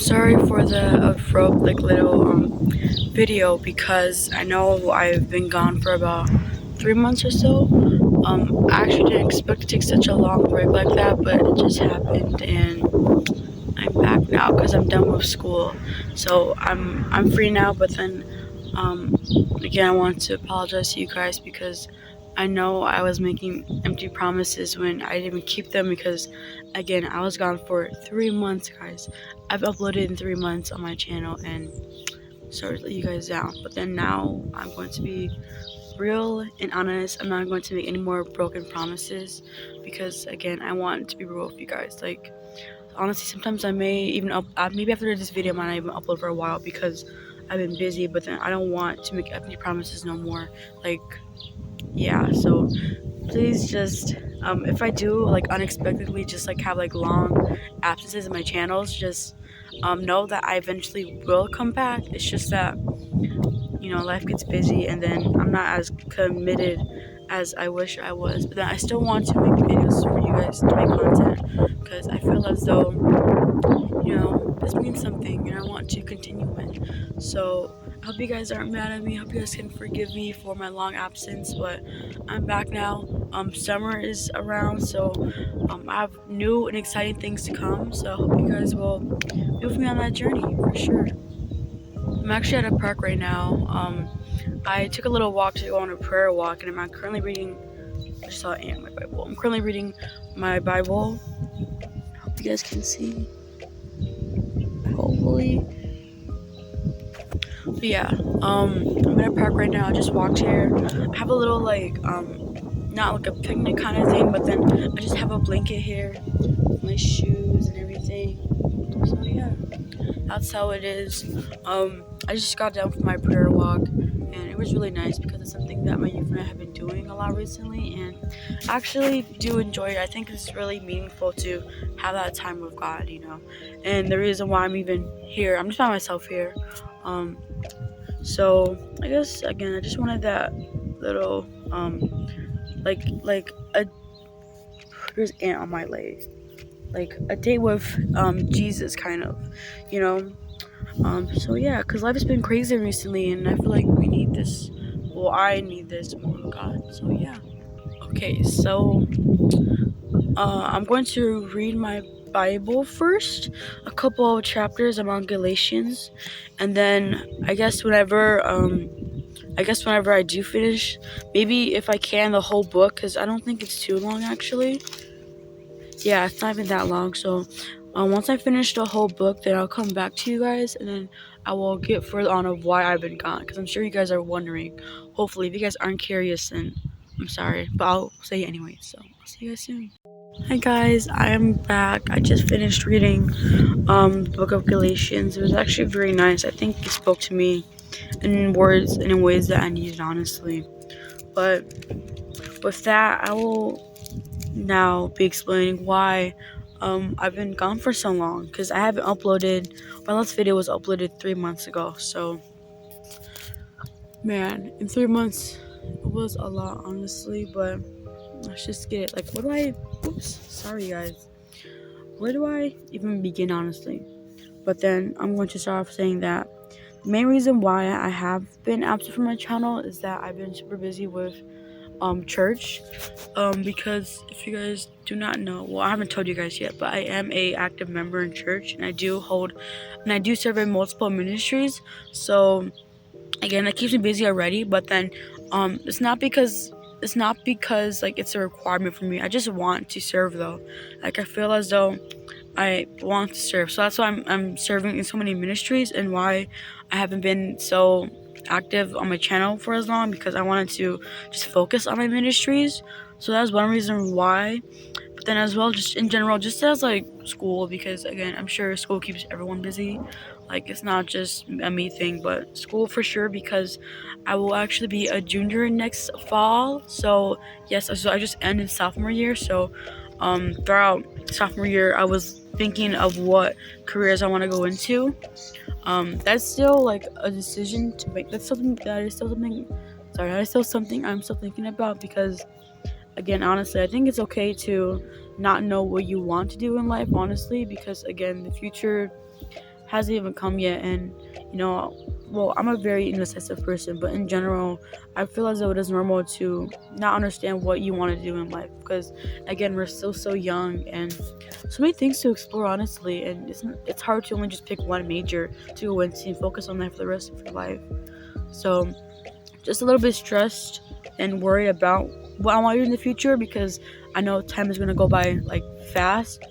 sorry for the abrupt little video because I know I've been gone for about 3 months or so. I actually didn't expect to take such a long break like that, but it just happened, and I'm back now because I'm done with school. So I'm free now. But then um, again, I want to apologize to you guys because I know I was making empty promises when I didn't even keep them because, again, I was gone for 3 months, guys. I've uploaded in 3 months on my channel and sorry to let you guys down. But then now I'm going to be real and honest. I'm not going to make any more broken promises because, again, I want to be real with you guys. Like, honestly, sometimes I may even maybe after this video I might not even upload for a while because I've been busy, but then I don't want to make empty promises no more. Like, yeah, so please just if I do unexpectedly just have long absences in my channels, just know that I eventually will come back. It's just that life gets busy and then I'm not as committed as I wish I was, but then I still want to make videos for you guys to make content because I feel as though this means something and I want to continue it. So I hope you guys aren't mad at me. I hope you guys can forgive me for my long absence, but I'm back now. Summer is around, so I have new and exciting things to come. So I hope you guys will be with me on that journey for sure. I'm actually at a park right now. I took a little walk to go on a prayer walk, and I'm currently reading. I just saw an ant in my Bible. I'm currently reading my Bible. I hope you guys can see. Hopefully. But yeah, I'm at a park right now. I just walked here. I have a little not like a picnic kind of thing, but then I just have a blanket here, my shoes and everything. So yeah, that's how it is. I just got done with my prayer walk, and it was really nice because it's something that my youth and I have been doing a lot recently, and I actually do enjoy it. I think it's really meaningful to have that time with God, and the reason why I'm even here, I'm just by myself here. So I guess again, I just wanted that little like a there's ant on my leg, like a date with Jesus, kind of, you know. So yeah, because life has been crazy recently, and I feel like we need this. Well, I need this more of God. So yeah. Okay, so I'm going to read my Bible first, a couple of chapters among Galatians, and then I guess whenever I do finish, maybe if I can the whole book, because I don't think it's too long actually. Yeah, it's not even that long. So once I finish the whole book, then I'll come back to you guys, and then I will get further on of why I've been gone, because I'm sure you guys are wondering. Hopefully, if you guys aren't curious, then I'm sorry, but I'll say it anyway. So I'll see you guys soon. Hi guys, I am back. I just finished reading the book of Galatians. It was actually very nice. I think it spoke to me in words and in ways that I needed, honestly. But with that, I will now be explaining why I've been gone for so long, because I haven't uploaded. My last video was uploaded 3 months ago. So man, in 3 months it was a lot, honestly. But let's just get it. Sorry guys, where do I even begin, honestly? But then I'm going to start off saying that the main reason why I have been absent from my channel is that I've been super busy with church. Because if you guys do not know, well, I haven't told you guys yet, but I am a active member in church, and I do serve in multiple ministries. So again, that keeps me busy already. But then it's not because it's a requirement for me. I just want to serve, though. Like, I feel as though I want to serve, so that's why I'm serving in so many ministries, and why I haven't been so active on my channel for as long, because I wanted to just focus on my ministries. So that's one reason why. But then as well, just in general, just as school, because again, I'm sure school keeps everyone busy. Like, it's not just a me thing, but school for sure, because I will actually be a junior next fall. So yes, so I just ended sophomore year. So throughout sophomore year, I was thinking of what careers I want to go into. That's still like a decision to make. That is still something I'm still thinking about, because again, honestly, I think it's okay to not know what you want to do in life, honestly, because again, the future hasn't even come yet. And you know, well, I'm a very indecisive person, but in general, I feel as though it is normal to not understand what you want to do in life, because again, we're still so young and so many things to explore, honestly. And it's hard to only just pick one major to go into and focus on that for the rest of your life. So just a little bit stressed and worried about what I want to do in the future, because I know time is gonna go by like fast.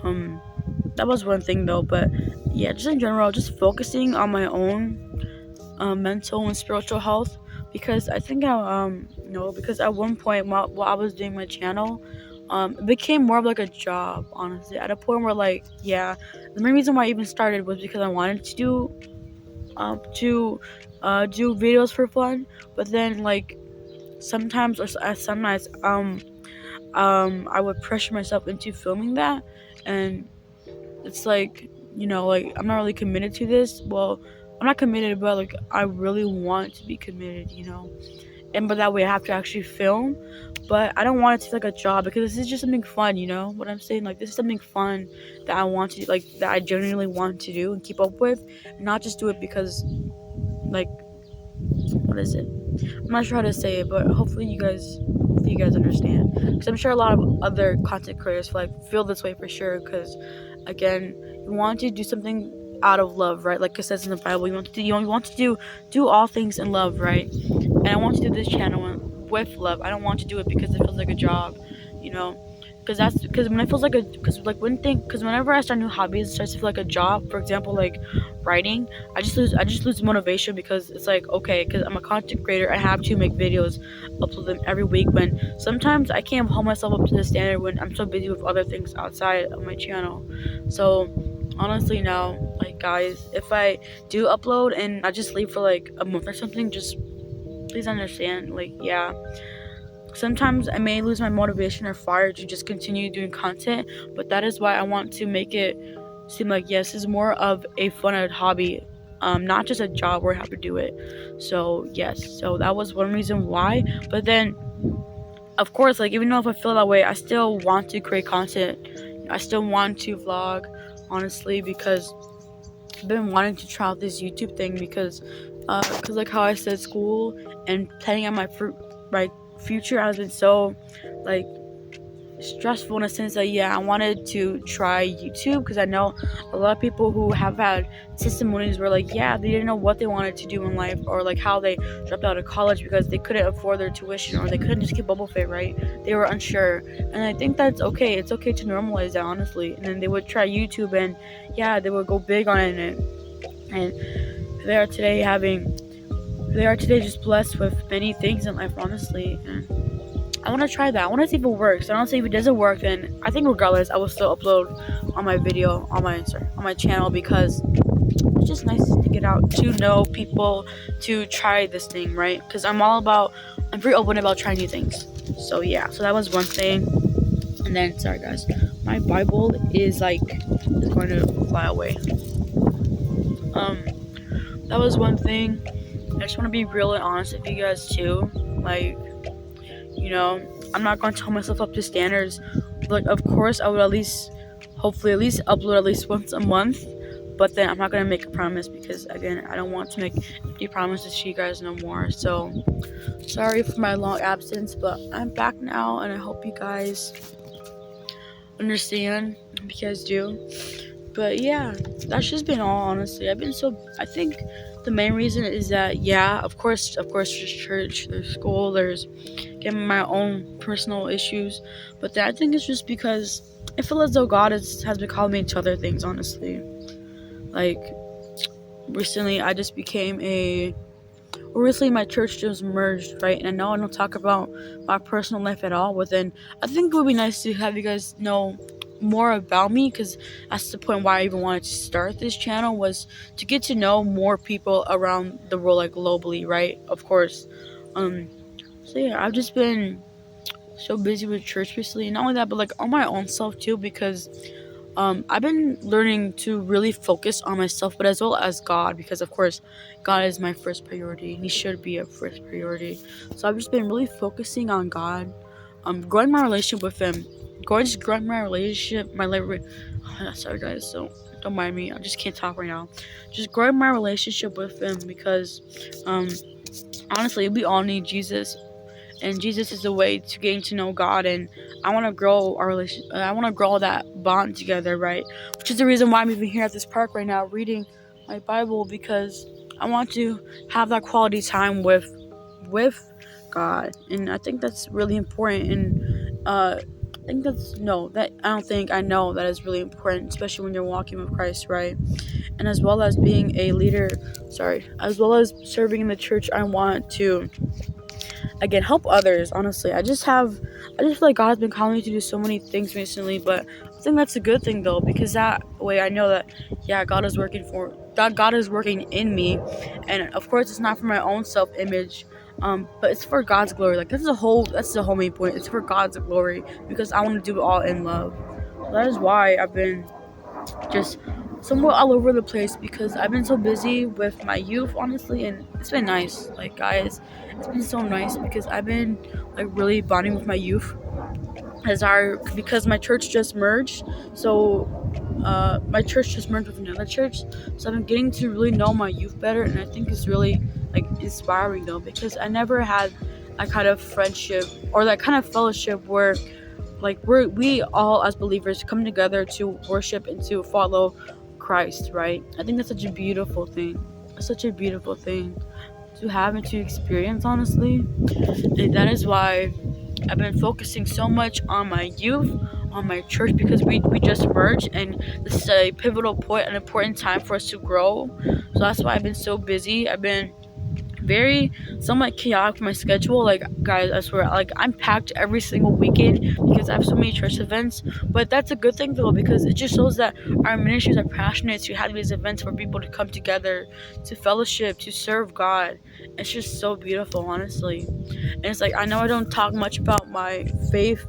Um, that was one thing though, but yeah, just in general, just focusing on my own mental and spiritual health, because I think because at one point while I was doing my channel, it became more of like a job, honestly, at a point where like, yeah, the main reason why I even started was because I wanted to do videos for fun, but then like sometimes or some nights I would pressure myself into filming that, and it's like, like I'm not really committed to this. Well, I'm not committed, but like I really want to be committed, and but that way I have to actually film. But I don't want it to feel like a job, because this is just something fun, you know what I'm saying? Like, this is something fun that I want to, like, that I genuinely want to do and keep up with, and not just do it because, like, what is it? I'm not sure how to say it, but hopefully you guys understand. Because I'm sure a lot of other content creators feel this way for sure. Because again, you want to do something out of love, right? Like it says in the Bible, you want to do all things in love, right? And I want to do this channel with love. I don't want to do it because it feels like a job, you know. Because when it feels like because whenever I start new hobbies, it starts to feel like a job. For example, like writing, I just lose motivation, because it's like, okay, because I'm a content creator, I have to make videos, upload them every week, when sometimes I can't hold myself up to the standard when I'm so busy with other things outside of my channel. So honestly now, like, guys, if I do upload and I just leave for like a month or something, just please understand, like, yeah, sometimes I may lose my motivation or fire to just continue doing content, but that is why I want to make it seem like, yes, it's more of a fun hobby, not just a job where I have to do it. So yes, so that was one reason why. But then, of course, like, even though if I feel that way, I still want to create content. I still want to vlog, honestly, because I've been wanting to try out this YouTube thing, because like how I said, school and planning out my future has been so, like, stressful in a sense that, yeah, I wanted to try YouTube, because I know a lot of people who have had testimonies where, like, yeah, they didn't know what they wanted to do in life, or like how they dropped out of college because they couldn't afford their tuition, or they couldn't just get bubble fit, right? They were unsure, and I think that's okay. It's okay to normalize that, honestly. And then they would try YouTube, and yeah, they would go big on it, and they are today just blessed with many things in life, honestly. And I want to try that. I want to see if it works. And honestly, if it doesn't work, then I think regardless, I will still upload on my video on my channel, because it's just nice to get out, to know people, to try this thing, right? Because I'm very open about trying new things. So yeah, so that was one thing. And then, sorry guys, my Bible is going to fly away. That was one thing. I just want to be real and honest with you guys too. Like, I'm not going to tell myself up to standards. Like, of course, I would hopefully at least upload at least once a month. But then I'm not going to make a promise, because, again, I don't want to make empty promises to you guys no more. So, sorry for my long absence, but I'm back now, and I hope you guys understand. I hope you guys do. But yeah, that's just been all, honestly. I think the main reason is that, yeah, of course, there's church, there's school, there's getting my own personal issues. But then I think it's just because I feel as though God has been calling me to other things, honestly. Like, recently recently my church just merged, right? And I know I don't talk about my personal life at all, but then I think it would be nice to have you guys know more about me, because that's the point why I even wanted to start this channel, was to get to know more people around the world, like globally, right? Of course. So yeah, I've just been so busy with church recently, and not only that, but like on my own self too, because I've been learning to really focus on myself, but as well as God, because of course God is my first priority, and He should be a first priority. So I've just been really focusing on God, growing my relationship with Him, growing my relationship, sorry guys, so don't mind me. I just can't talk right now. Just growing my relationship with Him because, honestly, we all need Jesus, and Jesus is the way to getting to know God. And I want to grow our relation. I want to grow that bond together, right? Which is the reason why I'm even here at this park right now, reading my Bible, because I want to have that quality time with God, and I think that's really important. And I think that's no, that I don't think I know that is really important, especially when you're walking with Christ, right? And as well as being a leader, as well as serving in the church, I want to again help others. Honestly, I just feel like God has been calling me to do so many things recently, but I think that's a good thing though, because that way I know that God is working in me, and of course it's not for my own self-image, but it's for God's glory. Like that's the whole main point. It's for God's glory, because I want to do it all in love. That is why I've been just somewhat all over the place, because I've been so busy with my youth, honestly, and it's been nice. Like guys, it's been so nice because I've been like really bonding with my youth because my church just merged. So my church just merged with another church, so I've been getting to really know my youth better, and I think it's really like inspiring though, because I never had that kind of friendship or that kind of fellowship where like we all as believers come together to worship and to follow Christ, right? I think that's such a beautiful thing. It's such a beautiful thing to have and to experience, honestly. And that is why I've been focusing so much on my youth, on my church, because we just merged, and this is a pivotal point, an important time for us to grow. So that's why I've been so busy. I've been very somewhat chaotic for my schedule. Like guys, I swear, like I'm packed every single weekend because I have so many church events. But that's a good thing though, because it just shows that our ministries are passionate to have these events for people to come together, to fellowship, to serve God. It's just so beautiful, honestly. And it's like, I know I don't talk much about my faith,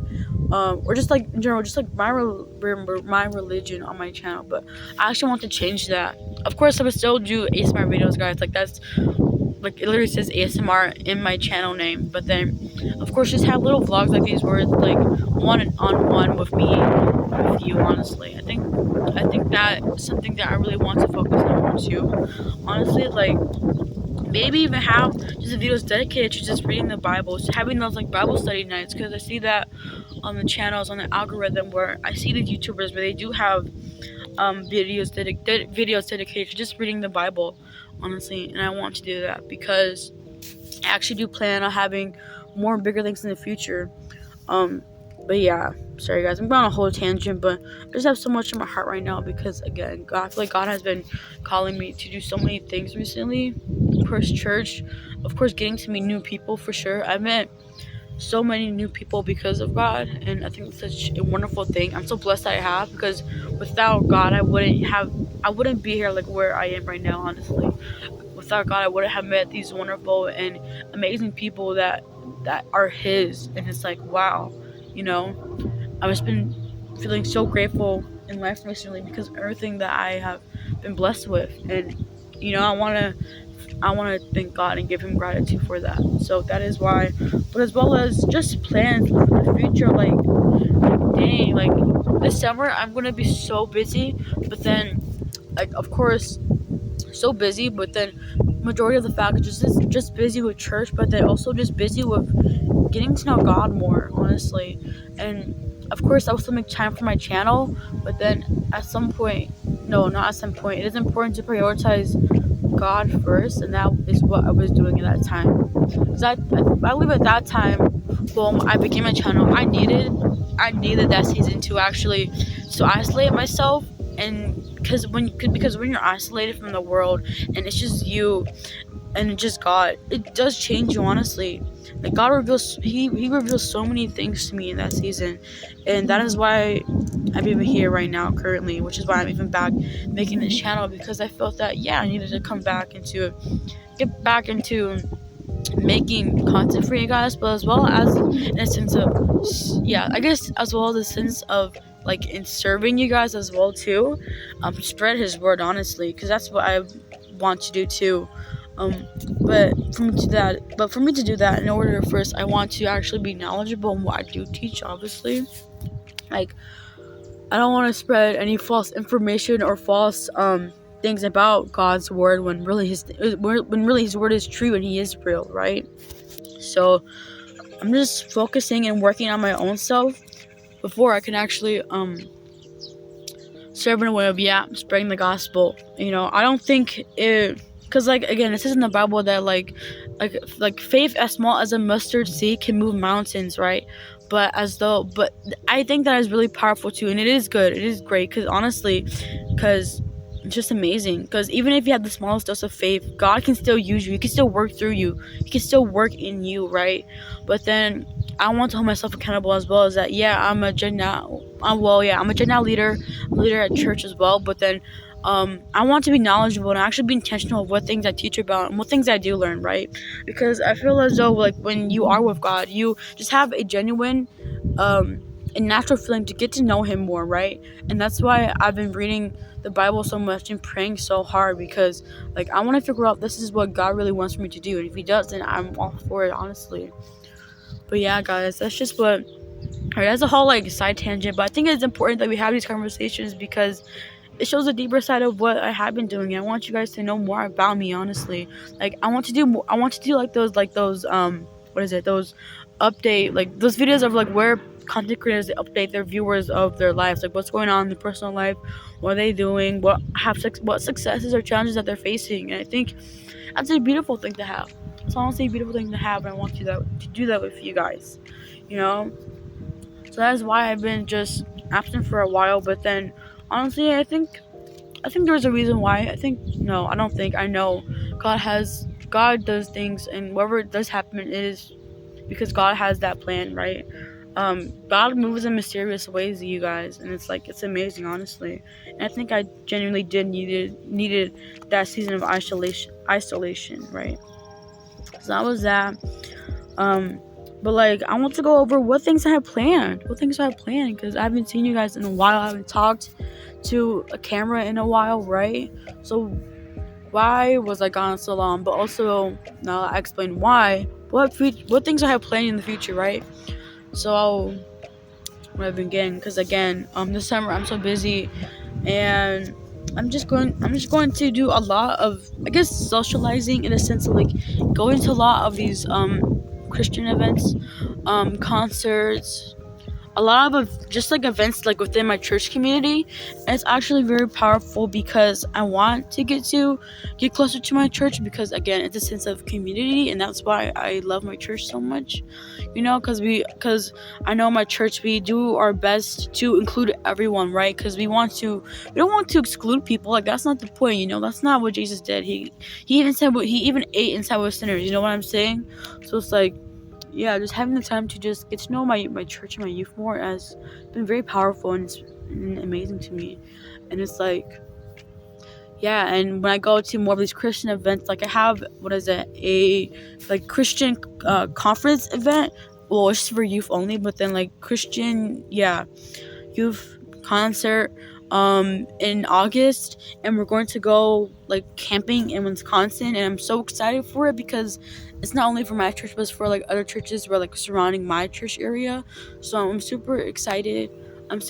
or just like in general, just like my religion on my channel, but I actually want to change that. Of course, I would still do ASMR videos, guys. Like that's like it literally says ASMR in my channel name, but then of course just have little vlogs like these where it's like one-on-one with me, with you. Honestly, I think that's something that I really want to focus on too, honestly. Like maybe even have just videos dedicated to just reading the Bible, just having those like Bible study nights, because I see that on the channels, on the algorithm, where I see these YouTubers where they do have videos dedicated to just reading the Bible, honestly. And I want to do that because I actually do plan on having more bigger things in the future. But yeah, sorry guys, I'm going on a whole tangent, but I just have so much in my heart right now because again, I feel like God has been calling me to do so many things recently. Of course, church, of course, getting to meet new people for sure. I met so many new people because of God, and I think it's such a wonderful thing. I'm so blessed that I have, because without God I wouldn't be here like where I am right now, honestly. Without God I wouldn't have met these wonderful and amazing people that are His, and it's like wow, you know. I've just been feeling so grateful in life recently because of everything that I have been blessed with, and you know, I want to thank God and give Him gratitude for that. So that is why, but as well as just plans for the future, like dang, like this summer I'm gonna be so busy, but then like of course so busy, but then majority of the fact is just busy with church, but then also just busy with getting to know God more, honestly. And of course I will still make time for my channel, but then at some point, no, not at some point, it is important to prioritize God first, and that is what I was doing at that time. Because I believe at that time, well, I became a channel, I needed that season to actually to isolate myself, and because when you're isolated from the world and it's just you and just God, it does change you, honestly. Like God reveals, he reveals so many things to me in that season, and that is why I'm even here right now currently, which is why I'm even back making this channel, because I felt that I needed to get back into making content for you guys, but as well as in a sense of I guess as well as a sense of like in serving you guys as well too, spread His word, honestly, because that's what I want to do too. But for me to do that, in order first I want to actually be knowledgeable in what I do teach, obviously. Like I don't want to spread any false information or false things about God's word when really his word is true and he is real, right? So I'm just focusing and working on my own self before I can actually serve in a way of spreading the gospel. I don't think it, because like again, it says in the Bible that like faith as small as a mustard seed can move mountains, right? But I think that is really powerful too, and it is good. It is great because honestly, because it's just amazing. Because even if you have the smallest dose of faith, God can still use you. He can still work through you. He can still work in you, right? But then I want to hold myself accountable as well as that. Yeah, I'm a Gen Now. I'm a Gen Now leader. I'm a leader at church as well. But then, I want to be knowledgeable and actually be intentional of what things I teach about and what things I do learn, right? Because I feel as though like when you are with God, you just have a genuine, a natural feeling to get to know Him more, right? And that's why I've been reading the Bible so much and praying so hard because like I want to figure out this is what God really wants me to do, and if He does, then I'm all for it, honestly. But yeah, guys, that's just what. Alright, that's a whole like side tangent, but I think it's important that we have these conversations because it shows a deeper side of what I have been doing. I want you guys to know more about me, honestly. Like I want to do more, I want to do like those what is it? Those update like those videos of like where content creators update their viewers of their lives, like what's going on in their personal life, what are they doing, what successes or challenges that they're facing. And I think that's a beautiful thing to have. It's honestly a beautiful thing to have, and I want to do that with you guys. You know? So that is why I've been just absent for a while, but then honestly I think there's a reason why. I don't think, I know God does things, and whatever does happen is because God has that plan, right? God moves in mysterious ways, you guys, and it's amazing, honestly. And I think I genuinely needed that season of isolation, right? So that was that. But like I want to go over what things I have planned. Because I haven't seen you guys in a while. I haven't talked to a camera in a while, right? So why was I gone so long? But also now I explain why. What things I have planned in the future, right? So what I've been getting, because again, this summer I'm so busy, and I'm just going to do a lot of, I guess, socializing in a sense of like going to a lot of these Christian events, concerts, a lot of just like events like within my church community. And it's actually very powerful because I want to get closer to my church, because again, it's a sense of community, and that's why I love my church so much, because I know my church, we do our best to include everyone, right? Because we don't want to exclude people. Like that's not the point, that's not what Jesus did. He even ate inside with sinners, you know what I'm saying? So it's like, yeah, just having the time to just get to know my church and my youth more has been very powerful, and it's amazing to me. And it's like, yeah, and when I go to more of these Christian events, like I have, a like Christian conference event. Well, it's for youth only, but then like Christian, youth concert in August, and we're going to go like camping in Wisconsin, and I'm so excited for it because it's not only for my church, but it's for like other churches who are like surrounding my church area. So I'm super excited. I'm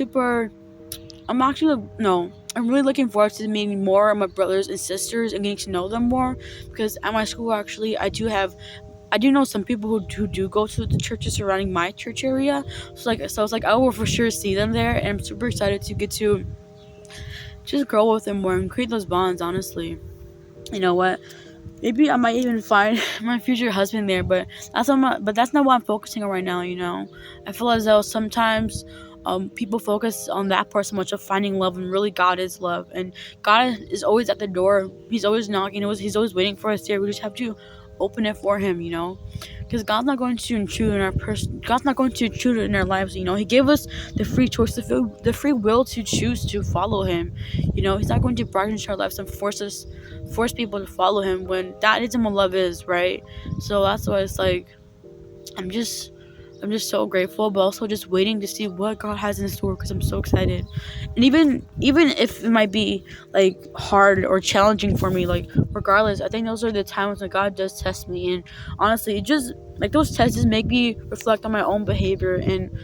really looking forward to meeting more of my brothers and sisters and getting to know them more, because at my school actually I do know some people who do go to the churches surrounding my church area. So it's like I will for sure see them there, and I'm super excited to get to just grow with them more and create those bonds, honestly. You know what? Maybe I might even find my future husband there, but that's not what I'm focusing on right now, I feel as though sometimes people focus on that part so much of finding love, and really God is love, and God is always at the door. He's always knocking. He's always waiting for us there. We just have to open it for Him, because God's not going to intrude in God's not going to intrude in our lives. He gave us the free choice, the free will to choose to follow Him. He's not going to barge into our lives and force people to follow Him when that isn't what love is, right? So that's why it's like I'm just so grateful, but also just waiting to see what God has in store, because I'm so excited. And even if it might be like hard or challenging for me, like regardless, I think those are the times when God does test me. And honestly, it just like those tests make me reflect on my own behavior, and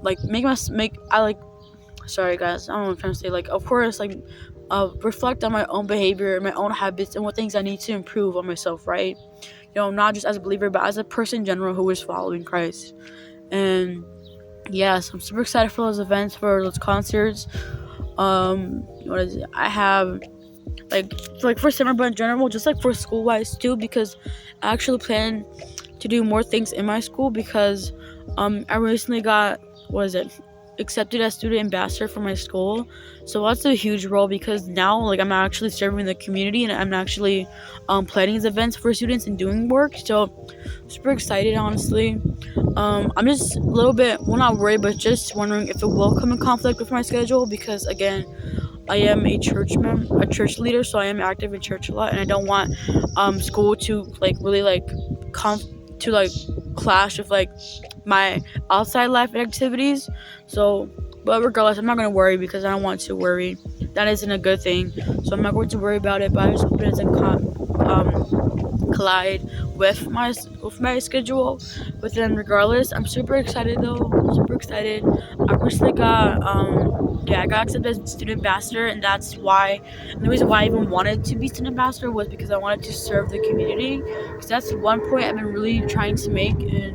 like sorry guys, I don't know what I'm trying to say. Like, of course, like, reflect on my own behavior, my own habits, and what things I need to improve on myself, right? Not just as a believer, but as a person in general who is following Christ. And yes, I'm super excited for those events, for those concerts. What is it? I have like for summer, but in general, just like for school wise too, because I actually plan to do more things in my school because I recently got accepted as student ambassador for my school. So that's a huge role because now like I'm actually serving the community and I'm actually planning these events for students and doing work. So super excited, honestly. I'm just a little bit, well, not worried, but just wondering if it will come in conflict with my schedule because again, I am a church leader, so I am active in church a lot, and I don't want school to like really like clash with like my outside life and activities. So, but regardless, I'm not gonna worry because I don't want to worry. That isn't a good thing, so I'm not going to worry about it. But I just hope it doesn't collide with my schedule. But then, regardless, I'm super excited though. I'm super excited. I recently got I got accepted as student ambassador, and that's why. And the reason why I even wanted to be student ambassador was because I wanted to serve the community. Because that's one point I've been really trying to make, and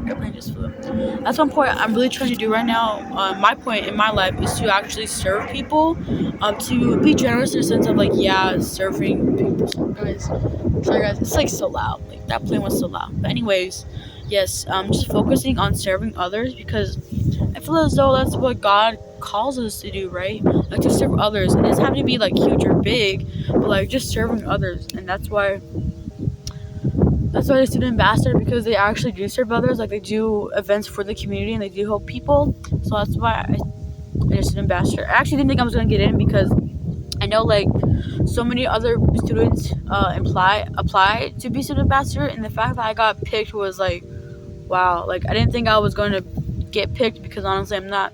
airplane just flew. That's one point I'm really trying to do right now. My point in my life is to actually serve people, to be generous in the sense of like, serving people. Sorry guys, it's like so loud. Like that plane was so loud. But anyways, yes, just focusing on serving others because I feel as though that's what God calls us to do, right? Like to serve others. It doesn't have to be like huge or big, but like just serving others, and that's why they're student ambassador because they actually do serve others. Like they do events for the community and they do help people. So that's why I'm a student ambassador. I actually didn't think I was gonna get in because I know like so many other students apply to be student ambassador, and the fact that I got picked was like, wow. Like I didn't think I was going to get picked because honestly I'm not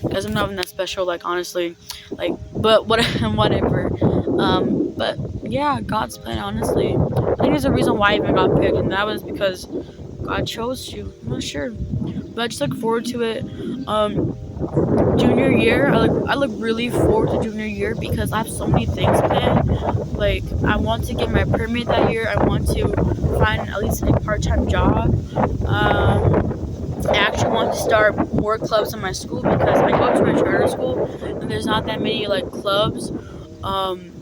even that special. Like honestly, like but whatever. But yeah, God's plan, honestly. I think there's a reason why I even got picked, and that was because God chose you. I'm not sure, but I just look forward to it. Junior year, I look really forward to junior year because I have so many things planned. Like I want to get my permit that year. I want to find at least a part-time job. I actually want to start more clubs in my school because I go to a charter school and there's not that many like clubs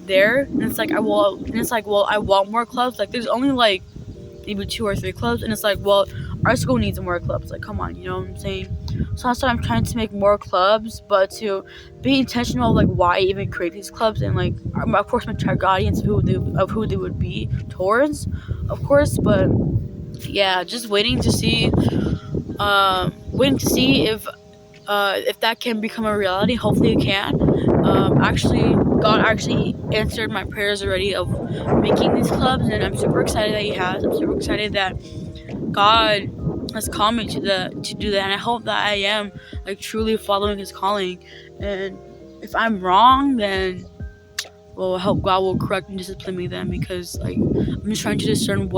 there, and it's like I want more clubs. Like there's only like maybe 2 or 3 clubs, and it's like, well, our school needs more clubs. Like come on, you know what I'm saying? So that's why I'm trying to make more clubs, but to be intentional of like why I even create these clubs, and like of course my target audience of who they would be towards, of course. But yeah, just waiting to see if that can become a reality. Hopefully it can. God actually answered my prayers already of making these clubs, and I'm super excited that He has. I'm super excited that God has called me to do that, and I hope that I am like truly following His calling. And if I'm wrong, then I hope God will correct and discipline me then, because like I'm just trying to discern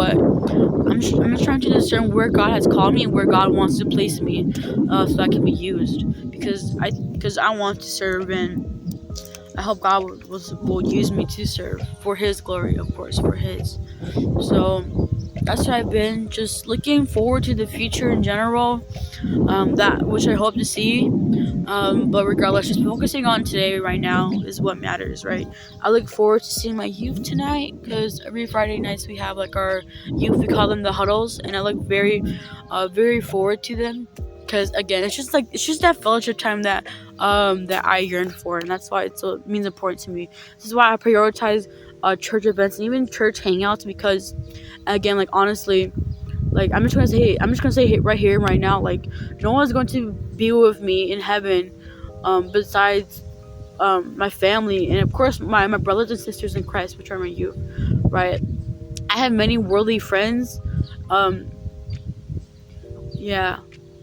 where God has called me and where God wants to place me, so that I can be used. Because I want to serve, and I hope God will use me to serve for His glory, of course, for His. So that's what I've been just looking forward to the future in general, that which I hope to see. But regardless, just focusing on today right now is what matters, right? I look forward to seeing my youth tonight because every Friday nights we have like our youth, we call them the huddles, and I look very forward to them because again, it's just that fellowship time that I yearn for, and that's why it means important to me. This is why I prioritize church events and even church hangouts because, again, like honestly, like I'm just gonna say right here, right now, like no one's going to be with me in heaven, besides my family and of course my brothers and sisters in Christ, which are my youth, right? I have many worldly friends,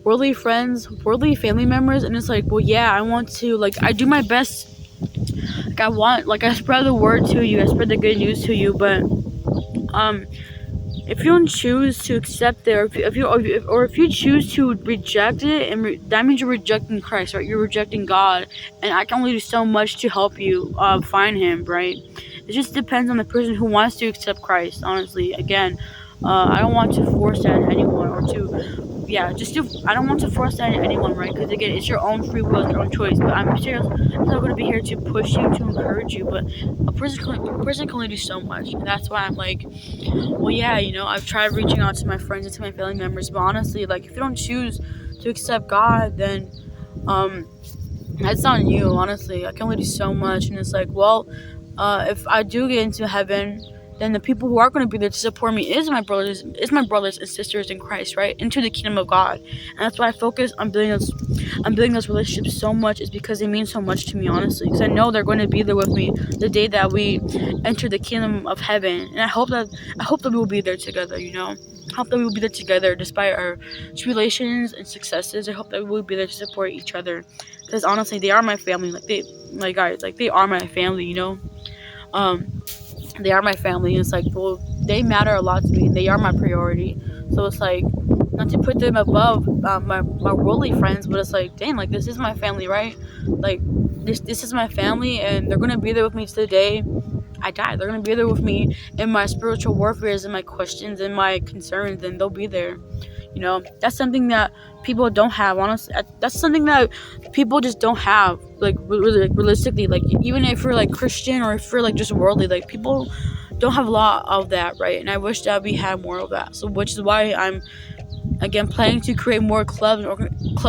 worldly friends, worldly family members, and it's like, well, yeah, I want to, like, I do my best, like I spread the word to you, I spread the good news to you, but if you don't choose to accept it, or if you choose to reject it, and that means you're rejecting Christ, right? You're rejecting God, and I can only do so much to help you find Him, right? It just depends on the person who wants to accept Christ. Honestly, again, I don't want to force that on anyone, or to, yeah, I don't want to force that on anyone, right? Because again, it's your own free will, it's your own choice. But I'm serious. I'm not going to be here to push you, to encourage you. But a person can only do so much, and that's why I'm like, well, yeah, I've tried reaching out to my friends and to my family members, but honestly, like, if you don't choose to accept God, then that's on you. Honestly, I can only do so much, and it's like, well, if I do get into heaven, then the people who are going to be there to support me is my brothers and sisters in Christ, right? Into the kingdom of God. And that's why I focus on building those relationships so much, is because they mean so much to me, honestly, because I know they're going to be there with me the day that we enter the kingdom of heaven. And I hope that we will be there together. I hope that we will be there together despite our tribulations and successes. I hope that we will be there to support each other, because honestly, they are my family. They are my family. They are my family, and it's like, well, they matter a lot to me, and they are my priority. So it's like, not to put them above my worldly friends, but it's like, dang, like, this is my family, right? Like, this is my family, and they're gonna be there with me to the day I die. They're gonna be there with me in my spiritual warfares and my questions and my concerns, and they'll be there. That's something that people don't have, honestly. That's something that people just don't have, like, realistically. Like, even if you're like Christian, or if you're like just worldly, like, people don't have a lot of that, right? And I wish that we had more of that. So, which is why I'm, again, planning to create more clubs,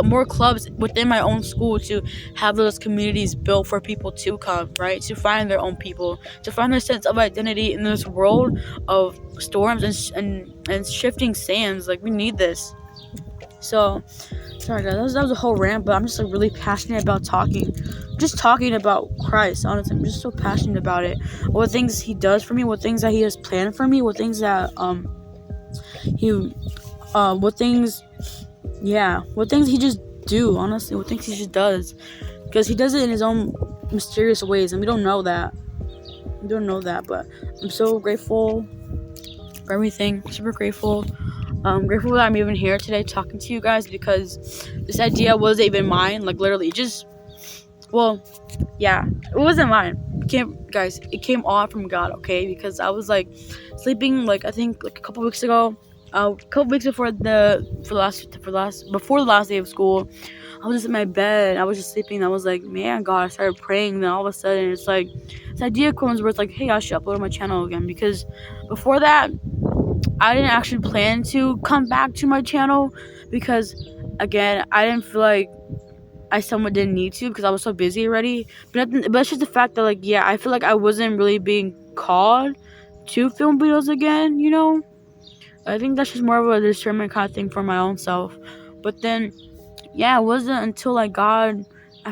more clubs within my own school, to have those communities built for people to come, right? To find their own people, to find their sense of identity in this world of storms and shifting sands. Like, we need this. So, sorry guys, that was a whole rant, but I'm just like really passionate about talking about Christ. Honestly, I'm just so passionate about it. What things He does for me, what things that He has planned for me, what things that what things He just do. Honestly, what things He just does, because He does it in His own mysterious ways, and we don't know that. But I'm so grateful for everything. Super grateful. Grateful that I'm even here today talking to you guys, because this idea wasn't even mine. Like, literally, it wasn't mine. It came all from God, okay? Because I was like sleeping, like, I think like a couple weeks ago, before the last day of school. I was just in my bed, I was just sleeping, I was like, man, God, I started praying, and then all of a sudden it's like this idea comes where it's like, hey, I should upload my channel again, because before that I didn't actually plan to come back to my channel, because again, I didn't feel like I somewhat didn't need to, because I was so busy already. But it's just the fact that, like, yeah, I feel like I wasn't really being called to film videos again, I think that's just more of a discernment kind of thing for my own self. But then, yeah, it wasn't until like I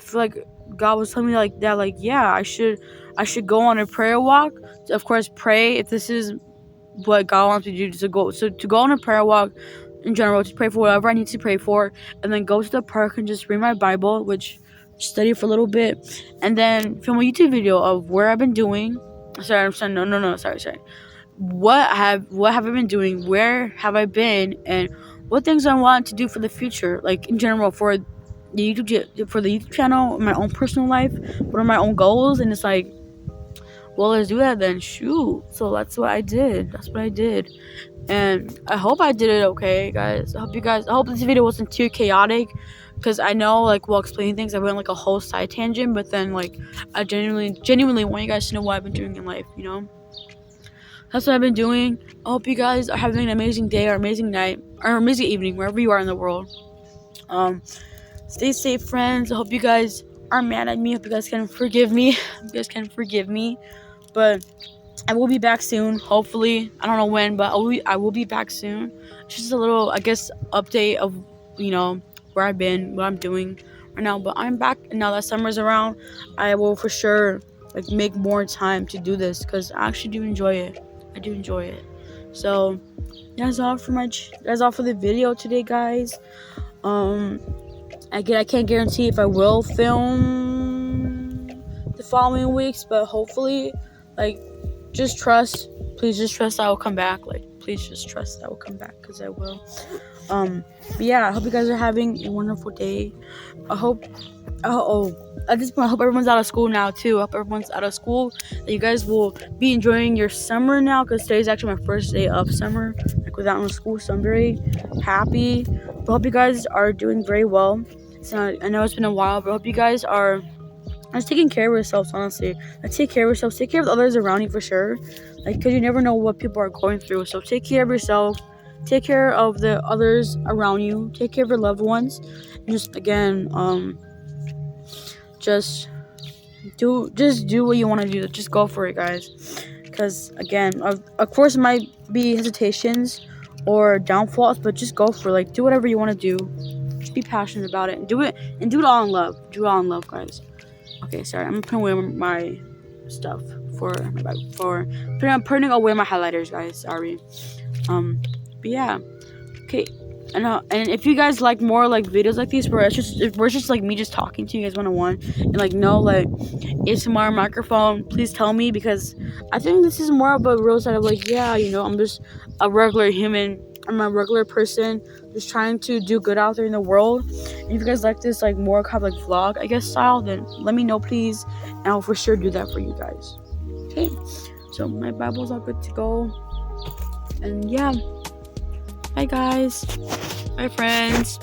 feel like God was telling me like that, like, yeah, I should go on a prayer walk. Of course, pray if this is what God wants me to do, to go on a prayer walk in general, to pray for whatever I need to pray for, and then go to the park and just read my Bible, which study for a little bit, and then film a YouTube video of where I've been doing. Sorry. What have I been doing? Where have I been? And what things I want to do for the future, like in general, for the YouTube channel, my own personal life, what are my own goals? And it's like, well, let's do that then. Shoot. So that's what I did. And I hope I did it okay, guys. I hope this video wasn't too chaotic, because I know, like, while explaining things, I went like a whole side tangent, but then, like, I genuinely want you guys to know what I've been doing in life, That's what I've been doing. I hope you guys are having an amazing day, or amazing night, or amazing evening, wherever you are in the world. Stay safe, friends. I hope you guys aren't mad at me. I hope you guys can forgive me. But I will be back soon, hopefully. I don't know when, but I will be back soon. It's just a little, I guess, update of, where I've been, what I'm doing right now. But I'm back, and now that summer's around, I will for sure, like, make more time to do this, because I actually do enjoy it. So that's all for the video today, guys. Again, I can't guarantee if I will film the following weeks, but hopefully, like, please just trust I will come back. Like, please just trust that I will come back, because I will. But yeah, I hope you guys are having a wonderful day. I hope at this point, I hope everyone's out of school now too. I hope everyone's out of school, that you guys will be enjoying your summer now, because today's actually my first day of summer, like without no school, so I'm very happy. But I hope you guys are doing very well. So I know it's been a while, but I hope you guys are just taking care of yourselves, honestly. Like, take care of yourselves, take care of the others around you for sure, like, because you never know what people are going through. So take care of yourself, take care of the others around you, take care of your loved ones, and just again, just do what you want to do. Just go for it, guys, because again, of course it might be hesitations or downfalls, but just go for it. Like, do whatever you want to do, just be passionate about it, and do it all in love. Do it all in love, guys. Okay, sorry, I'm putting away my stuff putting away my highlighters, guys. Sorry. But yeah, okay. And if you guys like more like videos like these where it's just like me just talking to you guys one-on-one, and like no like ASMR microphone, please tell me, because I think this is more of a real side of like, yeah, I'm just a regular human. I'm a regular person just trying to do good out there in the world. And if you guys like this like more kind of like vlog, I guess, style, then let me know, please, and I'll for sure do that for you guys. Okay, so my Bibles are good to go, and yeah, bye guys, bye friends.